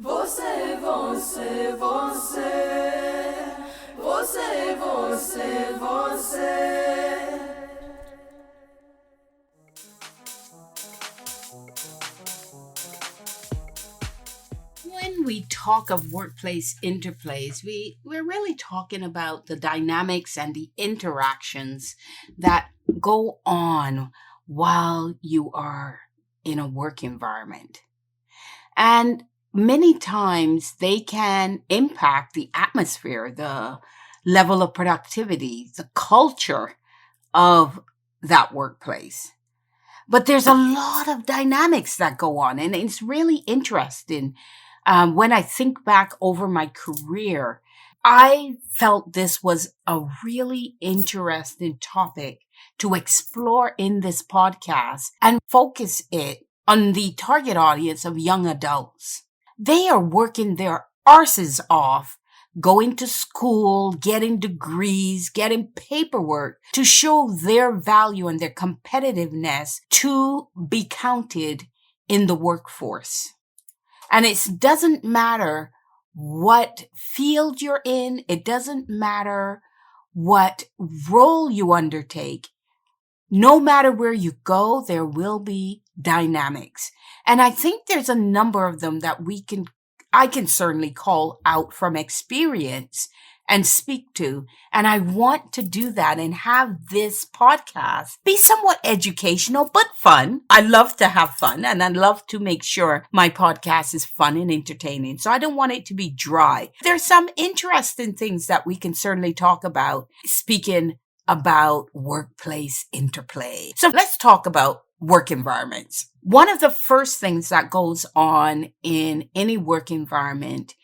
Você, você, você. Você, você, você. When we talk of workplace interplays, we're really talking about the dynamics and the interactions that go on while you are in a work environment. And many times they can impact the atmosphere, the level of productivity, the culture of that workplace. But there's a lot of dynamics that go on, and it's really interesting. When I think back over my career, I felt this was a really interesting topic to explore in this podcast and focus it on the target audience of young adults. They are working their arses off, going to school, getting degrees, getting paperwork to show their value and their competitiveness to be counted in the workforce. And it doesn't matter what field you're in. It doesn't matter what role you undertake. No matter where you go, there will be dynamics. And I think there's a number of them that I can certainly call out from experience and speak to. And I want to do that and have this podcast be somewhat educational, but fun. I love to have fun and I love to make sure my podcast is fun and entertaining. So I don't want it to be dry. There's some interesting things that we can certainly talk about speaking about workplace interplay. So let's talk about work environments. One of the first things that goes on in any work environment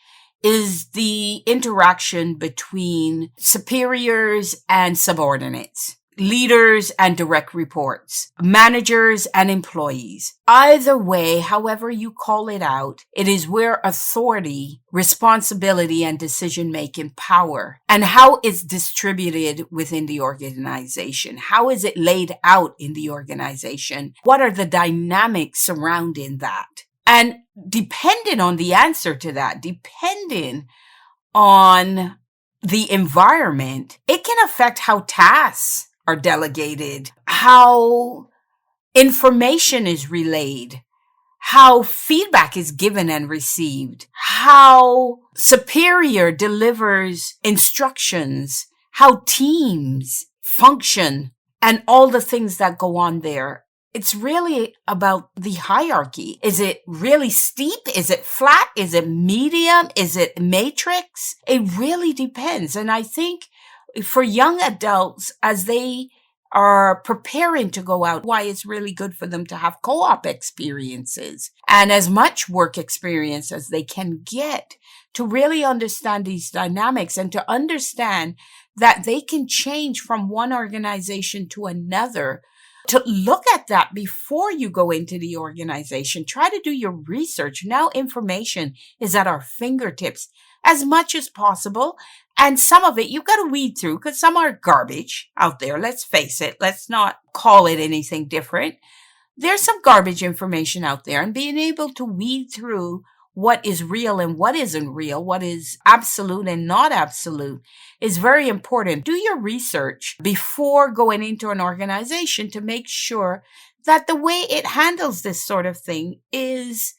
is the interaction between superiors and subordinates, leaders and direct reports, managers and employees. Either way, however you call it out, it is where authority, responsibility, and decision-making power and how it's distributed within the organization. How is it laid out in the organization? What are the dynamics surrounding that? And depending on the answer to that, depending on the environment, it can affect how tasks are delegated, how information is relayed, how feedback is given and received, how superior delivers instructions, how teams function, and all the things that go on there. It's really about the hierarchy. Is it really steep? Is it flat? Is it medium? Is it matrix? It really depends. And I think for young adults, as they are preparing to go out, why it's really good for them to have co-op experiences and as much work experience as they can get to really understand these dynamics and to understand that they can change from one organization to another. To look at that before you go into the organization, try to do your research. Now information is at our fingertips as much as possible. And some of it you've got to weed through because some are garbage out there. Let's face it. Let's not call it anything different. There's some garbage information out there, and being able to weed through what is real and what isn't real, what is absolute and not absolute is very important. Do your research before going into an organization to make sure that the way it handles this sort of thing is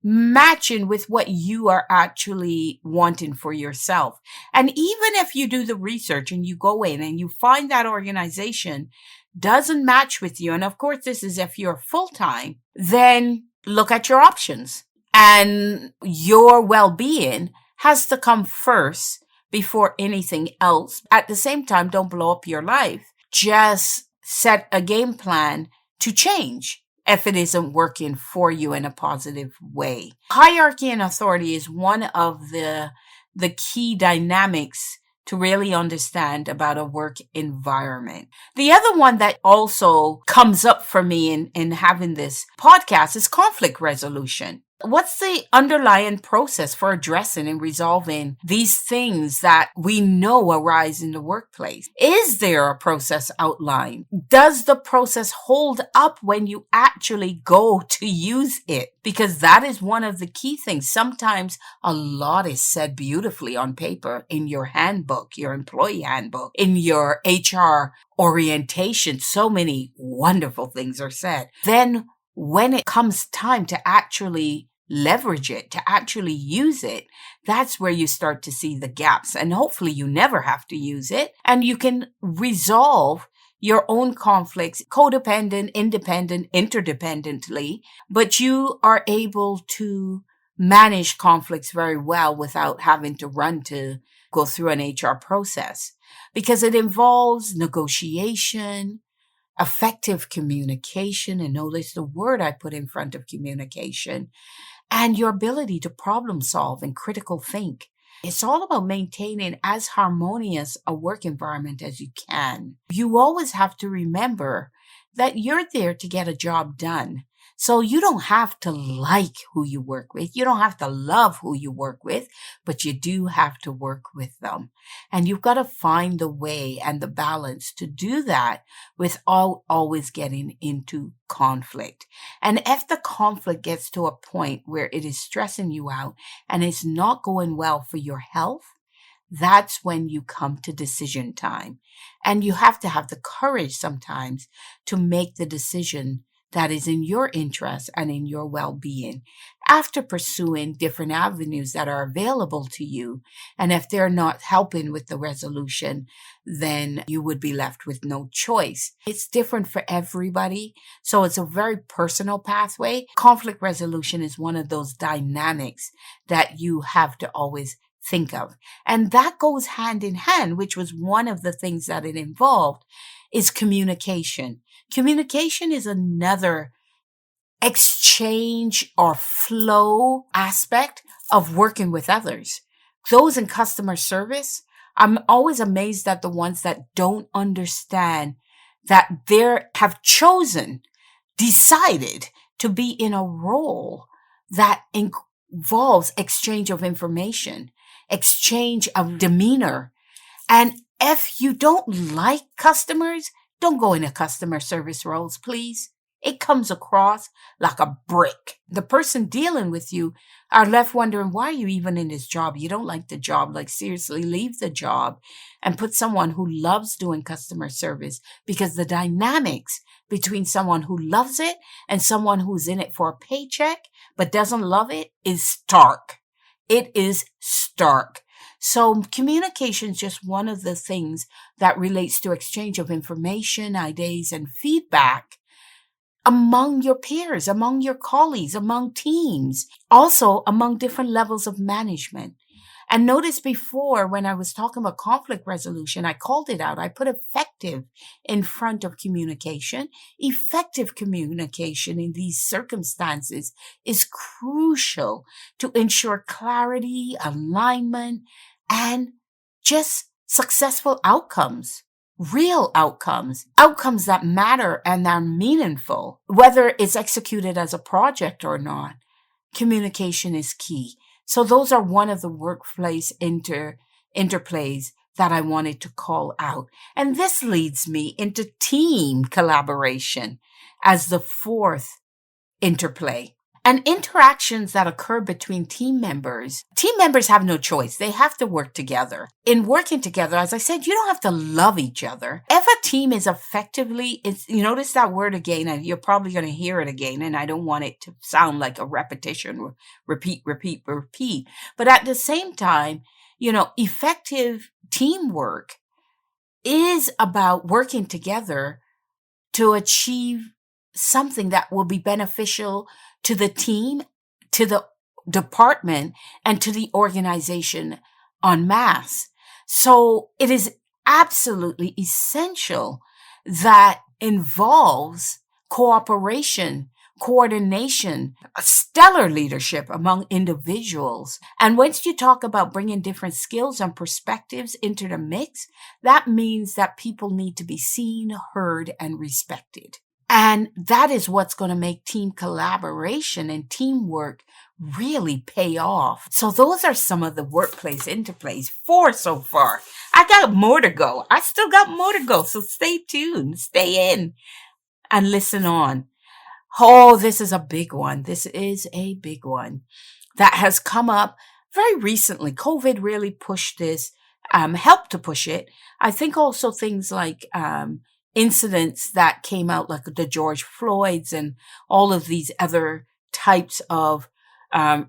matching with what you are actually wanting for yourself. And even if you do the research and you go in and you find that organization doesn't match with you, and of course this is if you're full-time, then look at your options. And your well-being has to come first before anything else. At the same time, don't blow up your life. Just set a game plan to change if it isn't working for you in a positive way. Hierarchy and authority is one of the key dynamics to really understand about a work environment. The other one that also comes up for me in having this podcast is conflict resolution. What's the underlying process for addressing and resolving these things that we know arise in the workplace? Is there a process outlined? Does the process hold up when you actually go to use it? Because that is one of the key things. Sometimes a lot is said beautifully on paper in your handbook, your employee handbook, in your HR orientation. So many wonderful things are said. Then when it comes time to actually leverage it, to actually use it, that's where you start to see the gaps. And hopefully you never have to use it. And you can resolve your own conflicts, codependent, independent, interdependently, but you are able to manage conflicts very well without having to run to go through an HR process because it involves negotiation, effective communication, and notice the word I put in front of communication, and your ability to problem solve and critical think. It's all about maintaining as harmonious a work environment as you can. You always have to remember that you're there to get a job done. So you don't have to like who you work with. You don't have to love who you work with, but you do have to work with them. And you've got to find the way and the balance to do that without always getting into conflict. And if the conflict gets to a point where it is stressing you out and it's not going well for your health, that's when you come to decision time. And you have to have the courage sometimes to make the decision that is in your interest and in your well-being after pursuing different avenues that are available to you. And if they're not helping with the resolution, then you would be left with no choice. It's different for everybody. So it's a very personal pathway. Conflict resolution is one of those dynamics that you have to always think of. And that goes hand in hand, which was one of the things that it involved, is communication. Communication is another exchange or flow aspect of working with others. Those in customer service, I'm always amazed at the ones that don't understand that they have decided to be in a role that involves exchange of information, exchange of demeanor. And if you don't like customers, don't go into customer service roles, please. It comes across like a brick. The person dealing with you are left wondering, why are you even in this job? You don't like the job. Like, seriously, leave the job and put someone who loves doing customer service, because the dynamics between someone who loves it and someone who's in it for a paycheck but doesn't love it is stark. It is stark. So communication is just one of the things that relates to exchange of information, ideas, and feedback among your peers, among your colleagues, among teams, also among different levels of management. And notice before, when I was talking about conflict resolution, I called it out. I put effective in front of communication. Effective communication in these circumstances is crucial to ensure clarity, alignment, and just successful outcomes. Real outcomes, outcomes that matter and are meaningful, whether it's executed as a project or not. Communication is key. So those are one of the workplace interplays that I wanted to call out. And this leads me into team collaboration as the fourth interplay. And interactions that occur between team members have no choice. They have to work together. In working together, as I said, you don't have to love each other. If a team is effectively, you notice that word again, and you're probably going to hear it again, and I don't want it to sound like a repetition, repeat. But at the same time, effective teamwork is about working together to achieve something that will be beneficial to the team, to the department, and to the organization en masse. So it is absolutely essential that involves cooperation, coordination, stellar leadership among individuals. And once you talk about bringing different skills and perspectives into the mix, that means that people need to be seen, heard, and respected. And that is what's going to make team collaboration and teamwork really pay off. So those are some of the workplace interplays, 4 so far. I got more to go. I still got more to go. So stay tuned, stay in and listen on. Oh, this is a big one. This is a big one that has come up very recently. COVID really pushed this, helped to push it. I think also things like incidents that came out, like the George Floyds and all of these other types of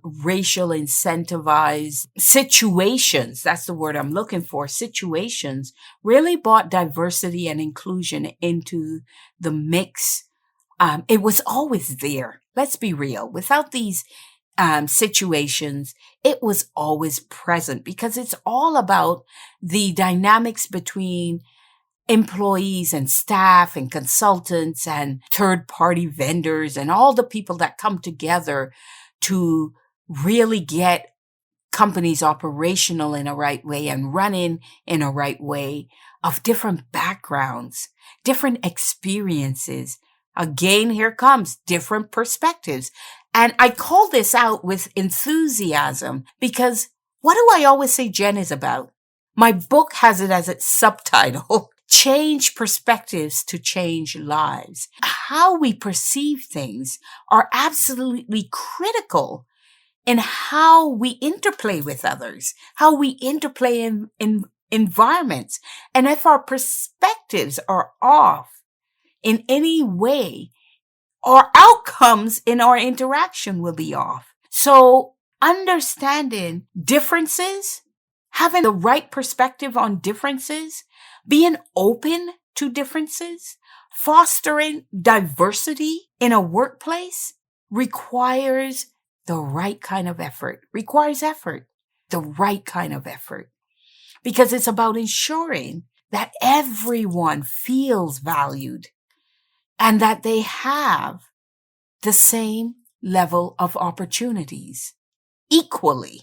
racial incentivized situations. That's the word I'm looking for. Situations really brought diversity and inclusion into the mix. It was always there. Let's be real. Without these situations, it was always present because it's all about the dynamics between employees and staff and consultants and third party vendors and all the people that come together to really get companies operational in a right way and running in a right way, of different backgrounds, different experiences. Again, here comes different perspectives. And I call this out with enthusiasm because what do I always say Jenn is about? My book has it as its subtitle, Change Perspectives to Change Lives. How we perceive things are absolutely critical in how we interplay with others, how we interplay in environments. And if our perspectives are off in any way, our outcomes in our interaction will be off. So understanding differences, having the right perspective on differences, being open to differences, fostering diversity in a workplace requires the right kind of effort, the right kind of effort, because it's about ensuring that everyone feels valued and that they have the same level of opportunities equally.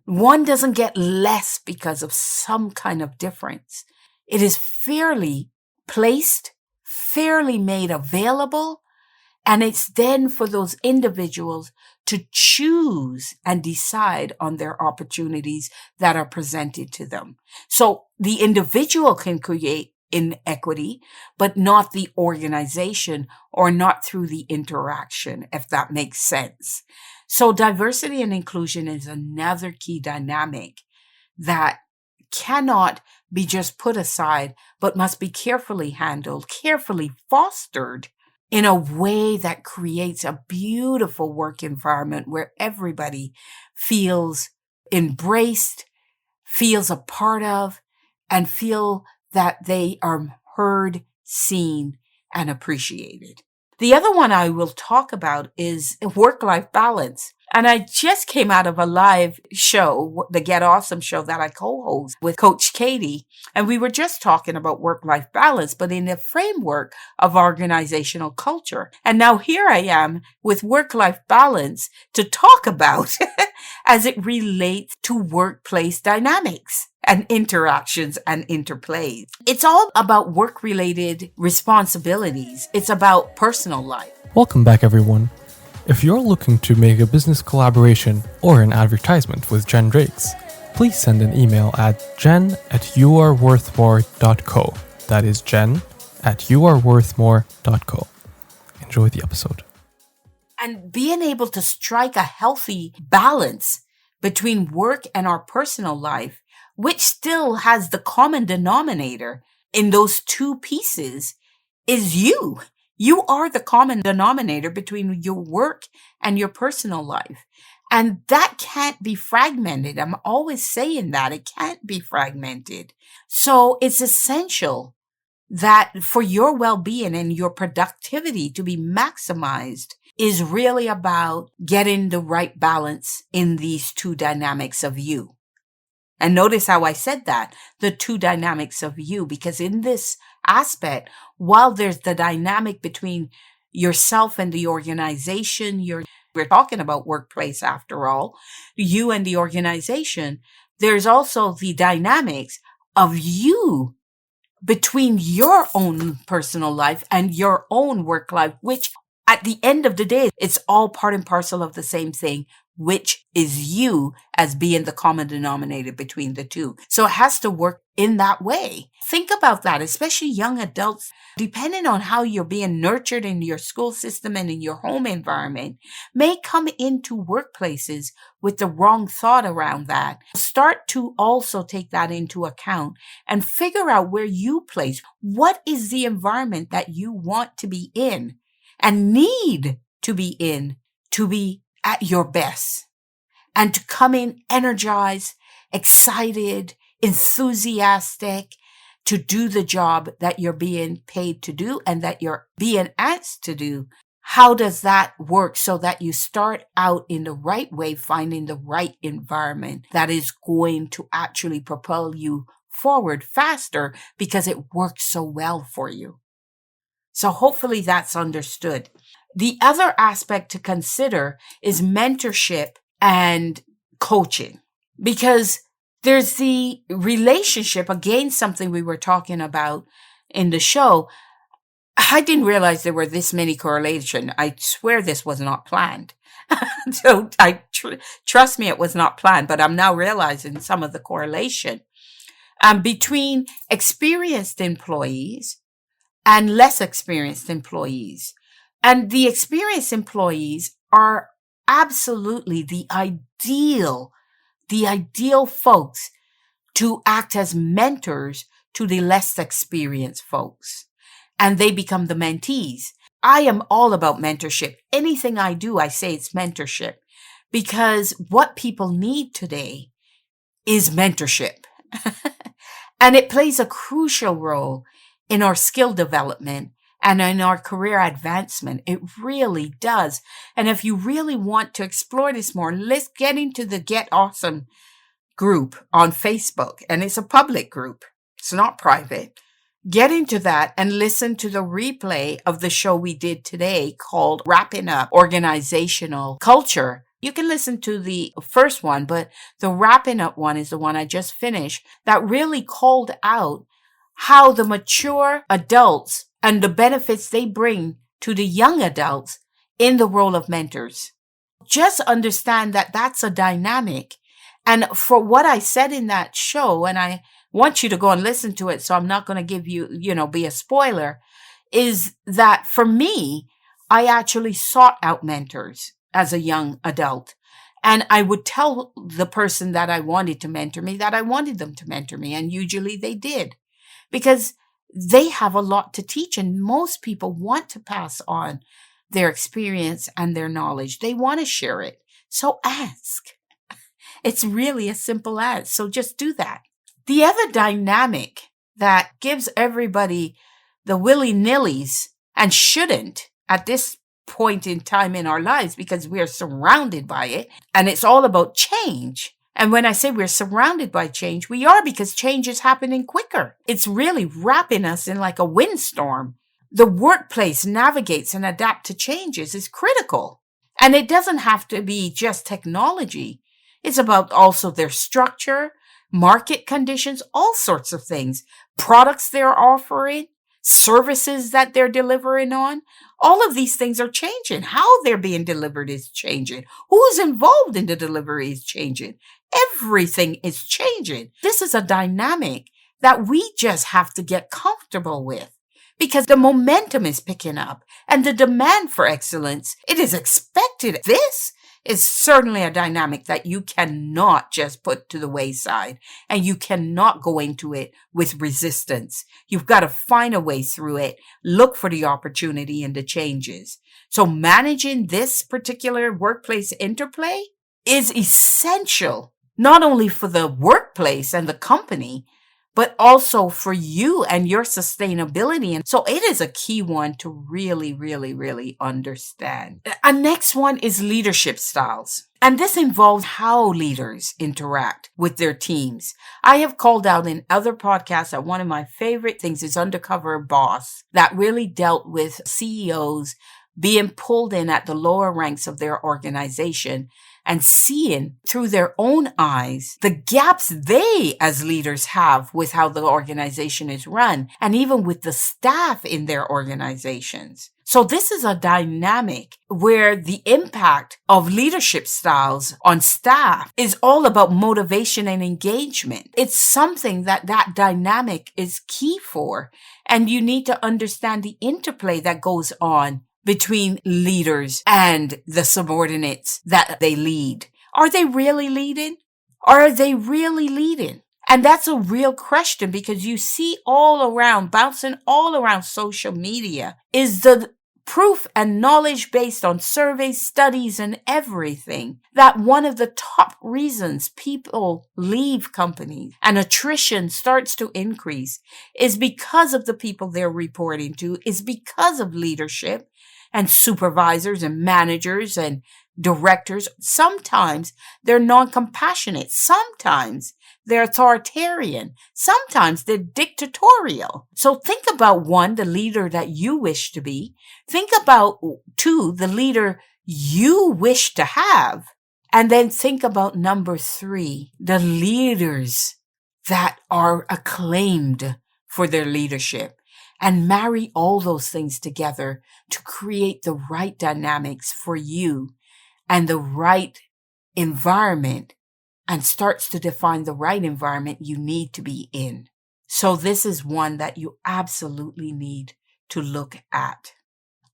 One doesn't get less because of some kind of difference. It is fairly placed, fairly made available, and it's then for those individuals to choose and decide on their opportunities that are presented to them. So the individual can create inequity, but not the organization or not through the interaction, if that makes sense. So diversity and inclusion is another key dynamic that cannot be just put aside, but must be carefully handled, carefully fostered in a way that creates a beautiful work environment where everybody feels embraced, feels a part of, and feel that they are heard, seen, and appreciated. The other one I will talk about is work-life balance. And I just came out of a live show, the Get Awesome show that I co-host with Coach Katie. And we were just talking about work-life balance, but in the framework of organizational culture. And now here I am with work-life balance to talk about as it relates to workplace dynamics and interactions and interplays. It's all about work-related responsibilities. It's about personal life. Welcome back, everyone. If you're looking to make a business collaboration or an advertisement with Jenn Drakes, please send an email at jen@youareworthmore.co. That is jen@youareworthmore.co. Enjoy the episode. And being able to strike a healthy balance between work and our personal life, which still has the common denominator in those two pieces, is you. You are the common denominator between your work and your personal life. And that can't be fragmented. I'm always saying that it can't be fragmented. So it's essential that for your well-being and your productivity to be maximized is really about getting the right balance in these two dynamics of you. And notice how I said that, the two dynamics of you, because in this aspect, while there's the dynamic between yourself and the organization, we're talking about workplace after all, you and the organization, there's also the dynamics of you between your own personal life and your own work life, which at the end of the day, it's all part and parcel of the same thing, which is you as being the common denominator between the two. So it has to work in that way. Think about that, especially young adults, depending on how you're being nurtured in your school system and in your home environment, may come into workplaces with the wrong thought around that. Start to also take that into account and figure out where you place. What is the environment that you want to be in and need to be at your best and to come in energized, excited, enthusiastic to do the job that you're being paid to do and that you're being asked to do. How does that work so that you start out in the right way, finding the right environment that is going to actually propel you forward faster because it works so well for you? So hopefully that's understood. The other aspect to consider is mentorship and coaching, because there's the relationship, again, something we were talking about in the show. I didn't realize there were this many correlation. I swear this was not planned. So trust me, it was not planned, but I'm now realizing some of the correlation between experienced employees and less experienced employees. And the experienced employees are absolutely the ideal folks to act as mentors to the less experienced folks. And they become the mentees. I am all about mentorship. Anything I do, I say it's mentorship, because what people need today is mentorship. And it plays a crucial role in our skill development and in our career advancement. It really does. And if you really want to explore this more, let's get into the Get Awesome group on Facebook. And it's a public group. It's not private. Get into that and listen to the replay of the show we did today called Wrapping Up Organizational Culture. You can listen to the first one, but the Wrapping Up one is the one I just finished that really called out how the mature adults and the benefits they bring to the young adults in the role of mentors. Just understand that that's a dynamic. And for what I said in that show, and I want you to go and listen to it, so I'm not going to give you, be a spoiler, is that for me, I actually sought out mentors as a young adult. And I would tell the person that I wanted to mentor me that I wanted them to mentor me. And usually they did, because they have a lot to teach. And most people want to pass on their experience and their knowledge. They want to share it. So ask. It's really a simple ask. So just do that. The other dynamic that gives everybody the willy-nillys and shouldn't at this point in time in our lives, because we are surrounded by it and it's all about change. And when I say we're surrounded by change, we are, because change is happening quicker. It's really wrapping us in like a windstorm. The workplace navigates and adapts to changes is critical. And it doesn't have to be just technology. It's about also their structure, market conditions, all sorts of things, products they're offering, services that they're delivering on. All of these things are changing. How they're being delivered is changing. Who's involved in the delivery is changing. Everything is changing. This is a dynamic that we just have to get comfortable with, because the momentum is picking up and the demand for excellence, it is expected. This is certainly a dynamic that you cannot just put to the wayside, and you cannot go into it with resistance. You've got to find a way through it, look for the opportunity and the changes. So managing this particular workplace interplay is essential, not only for the workplace and the company, but also for you and your sustainability. And so it is a key one to really, really, really understand. A next one is leadership styles. And this involves how leaders interact with their teams. I have called out in other podcasts that one of my favorite things is Undercover Boss, that really dealt with CEOs being pulled in at the lower ranks of their organization and seeing through their own eyes the gaps they as leaders have with how the organization is run and even with the staff in their organizations. So this is a dynamic where the impact of leadership styles on staff is all about motivation and engagement. It's something that dynamic is key for. And you need to understand the interplay that goes on between leaders and the subordinates that they lead. Are they really leading? Are they really leading? And that's a real question because you see all around, bouncing all around social media, is the proof and knowledge based on surveys, studies, and everything that one of the top reasons people leave companies and attrition starts to increase is because of the people they're reporting to, is because of leadership and supervisors and managers and directors. Sometimes they're non-compassionate. Sometimes they're authoritarian. Sometimes they're dictatorial. So think about one, the leader that you wish to be. Think about two, the leader you wish to have. And then think about number three, the leaders that are acclaimed for their leadership. And marry all those things together to create the right dynamics for you and the right environment, and starts to define the right environment you need to be in. So this is one that you absolutely need to look at.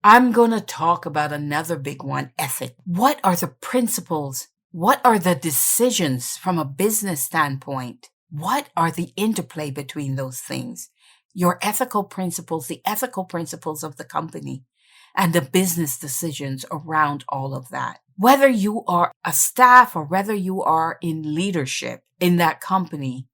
I'm going to talk about another big one, ethic. What are the principles? What are the decisions from a business standpoint? What are the interplay between those things? Your ethical principles, the ethical principles of the company, and the business decisions around all of that. Whether you are a staff or whether you are in leadership in that company,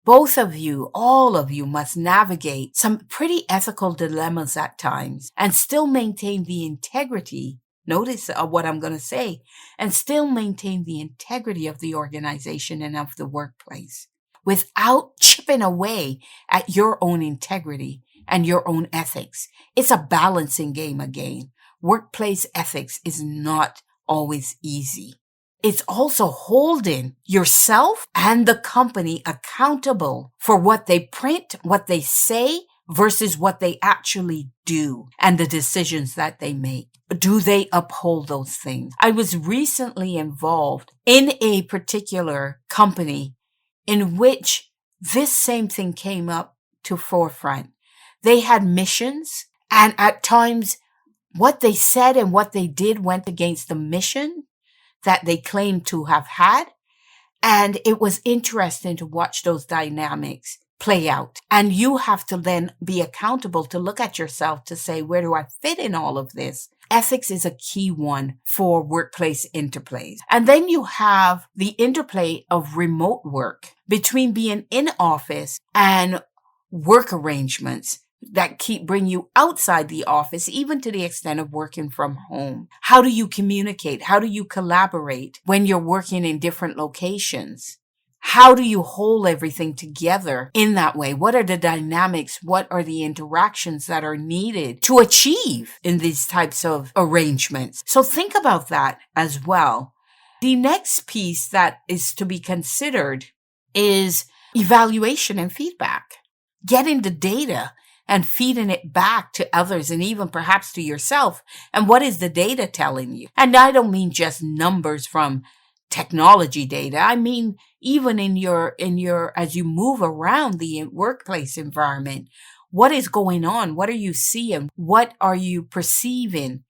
both of you, all of you must navigate some pretty ethical dilemmas at times and still maintain the integrity. Notice what I'm going to say, and still maintain the integrity of the organization and of the workplace without chipping away at your own integrity and your own ethics. It's a balancing game again. Workplace ethics is not always easy. It's also holding yourself and the company accountable for what they print, what they say, versus what they actually do and the decisions that they make. Do they uphold those things? I was recently involved in a particular company in which this same thing came up to forefront. They had missions, and at times what they said and what they did went against the mission that they claimed to have had. And it was interesting to watch those dynamics play out. And you have to then be accountable to look at yourself to say, where do I fit in all of this? Ethics is a key one for workplace interplays. And then you have the interplay of remote work between being in office and work arrangements that bring you outside the office, even to the extent of working from home. How do you communicate? How do you collaborate when you're working in different locations? How do you hold everything together in that way? What are the dynamics? What are the interactions that are needed to achieve in these types of arrangements? So think about that as well. The next piece that is to be considered is evaluation and feedback. Getting the data and feeding it back to others and even perhaps to yourself. And what is the data telling you? And I don't mean just numbers from technology data. I mean, even in your, as you move around the workplace environment, what is going on? What are you seeing? What are you perceiving?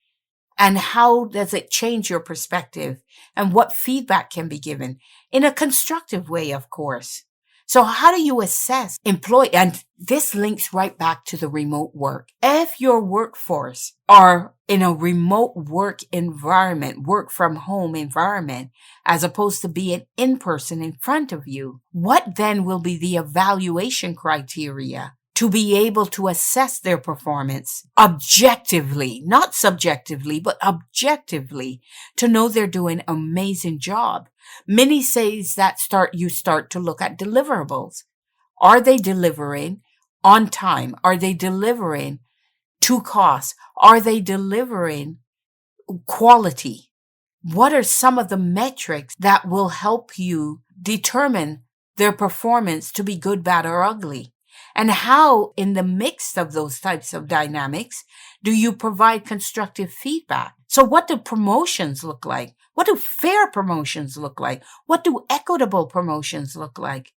And how does it change your perspective? And what feedback can be given in a constructive way, of course. So how do you assess employee? And this links right back to the remote work. If your workforce are in a remote work environment, work from home environment, as opposed to being in person in front of you, what then will be the evaluation criteria to be able to assess their performance objectively, not subjectively, but objectively, to know they're doing an amazing job? Many says that you start to look at deliverables. Are they delivering on time? Are they delivering to cost? Are they delivering quality? What are some of the metrics that will help you determine their performance to be good, bad, or ugly? And how, in the mix of those types of dynamics, do you provide constructive feedback? So what do promotions look like? What do fair promotions look like? What do equitable promotions look like?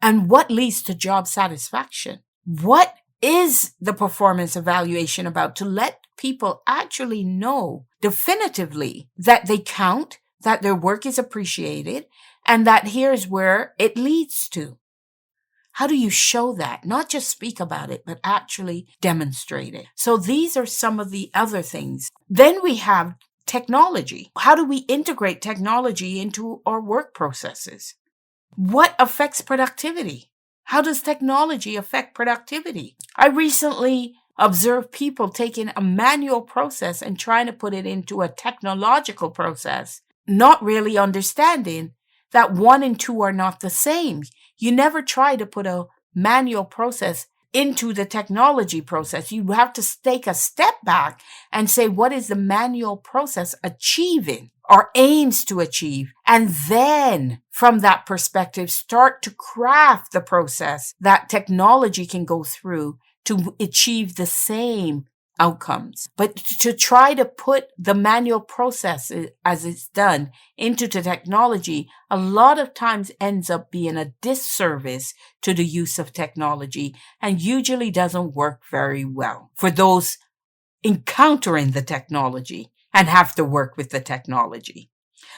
And what leads to job satisfaction? What is the performance evaluation about to let people actually know definitively that they count, that their work is appreciated, and that here's where it leads to? How do you show that? Not just speak about it, but actually demonstrate it. So these are some of the other things. Then we have technology. How do we integrate technology into our work processes? What affects productivity? How does technology affect productivity? I recently observed people taking a manual process and trying to put it into a technological process, not really understanding that one and two are not the same. You never try to put a manual process into the technology process. You have to take a step back and say, what is the manual process achieving or aims to achieve? And then from that perspective, start to craft the process that technology can go through to achieve the same outcomes. But to try to put the manual process as it's done into the technology, a lot of times ends up being a disservice to the use of technology and usually doesn't work very well for those encountering the technology and have to work with the technology.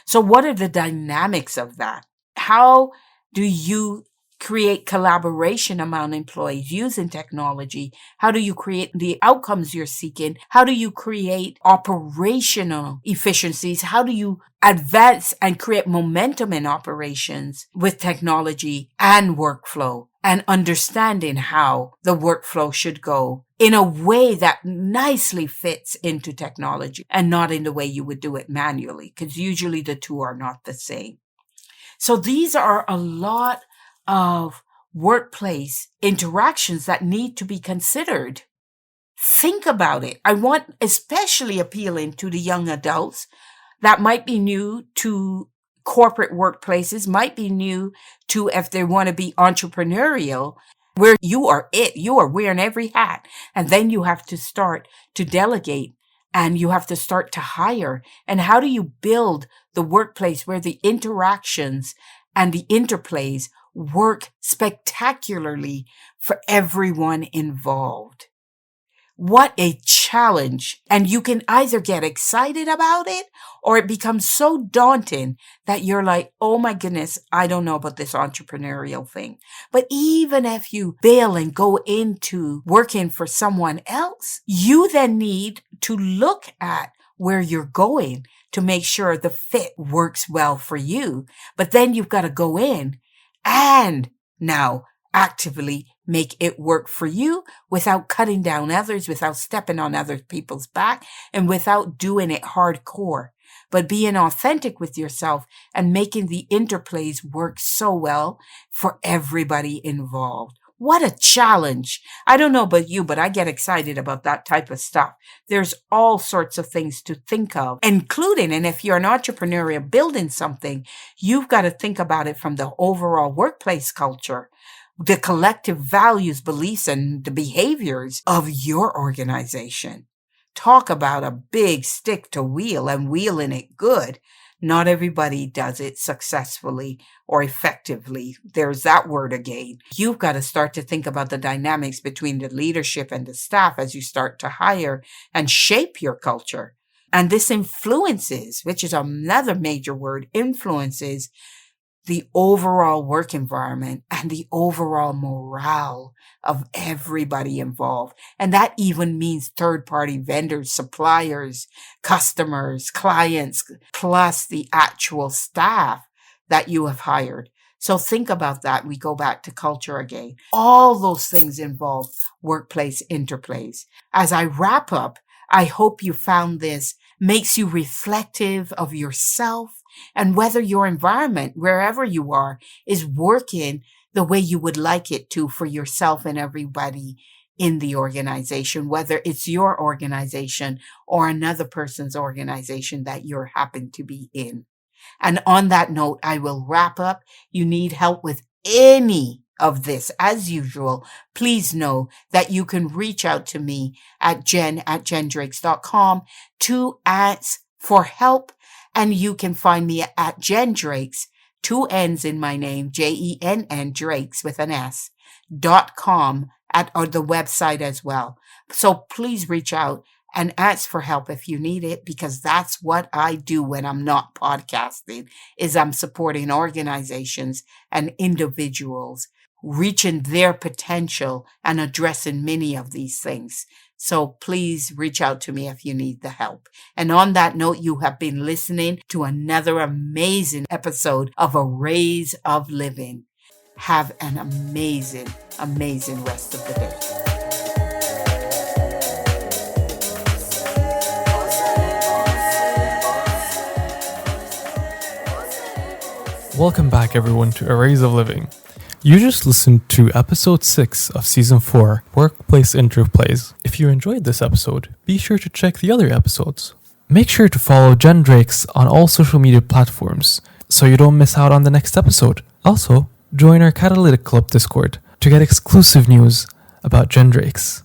So what are the dynamics of that? How do you create collaboration among employees using technology? How do you create the outcomes you're seeking? How do you create operational efficiencies? How do you advance and create momentum in operations with technology and workflow, and understanding how the workflow should go in a way that nicely fits into technology and not in the way you would do it manually, because usually the two are not the same. So these are a lot of workplace interactions that need to be considered. Think about it. I want especially appealing to the young adults that might be new to corporate workplaces, might be new to if they want to be entrepreneurial, where you are wearing every hat. And then you have to start to delegate and you have to start to hire. And how do you build the workplace where the interactions and the interplays work spectacularly for everyone involved? What a challenge. And you can either get excited about it or it becomes so daunting that you're like, oh my goodness, I don't know about this entrepreneurial thing. But even if you bail and go into working for someone else, you then need to look at where you're going to make sure the fit works well for you. But then you've got to go in and now actively make it work for you without cutting down others, without stepping on other people's back, and without doing it hardcore, but being authentic with yourself and making the interplays work so well for everybody involved. What a challenge. I don't know about you, but I get excited about that type of stuff. There's all sorts of things to think of, including, and if you're an entrepreneur building something, you've got to think about it from the overall workplace culture, the collective values, beliefs, and the behaviors of your organization. Talk about a big stick to wheel and wheeling it good. Not everybody does it successfully or effectively. There's that word again. You've got to start to think about the dynamics between the leadership and the staff as you start to hire and shape your culture. And this influences, which is another major word, influences the overall work environment and the overall morale of everybody involved. And that even means third-party vendors, suppliers, customers, clients, plus the actual staff that you have hired. So think about that. We go back to culture again. All those things involve workplace interplays. As I wrap up, I hope you found this makes you reflective of yourself and whether your environment, wherever you are, is working the way you would like it to for yourself and everybody in the organization, whether it's your organization or another person's organization that you're happen to be in. And on that note, I will wrap up. You need help with any of this, as usual, please know that you can reach out to me at jenn@jenndrakes.com to ask for help. And you can find me at Jenn Drakes, 2 N's in my name, JENN Drakes with an S.com at the website as well. So please reach out and ask for help if you need it, because that's what I do when I'm not podcasting, is I'm supporting organizations and individuals reaching their potential and addressing many of these things. So please reach out to me if you need the help. And on that note, you have been listening to another amazing episode of Arrays of Living. Have an amazing, amazing rest of the day. Welcome back, everyone, to Arrays of Living. You just listened to episode 6 of season 4, Workplace Interplays. If you enjoyed this episode, be sure to check the other episodes. Make sure to follow Jenn Drakes on all social media platforms so you don't miss out on the next episode. Also, join our Catalytic Club Discord to get exclusive news about Jenn Drakes.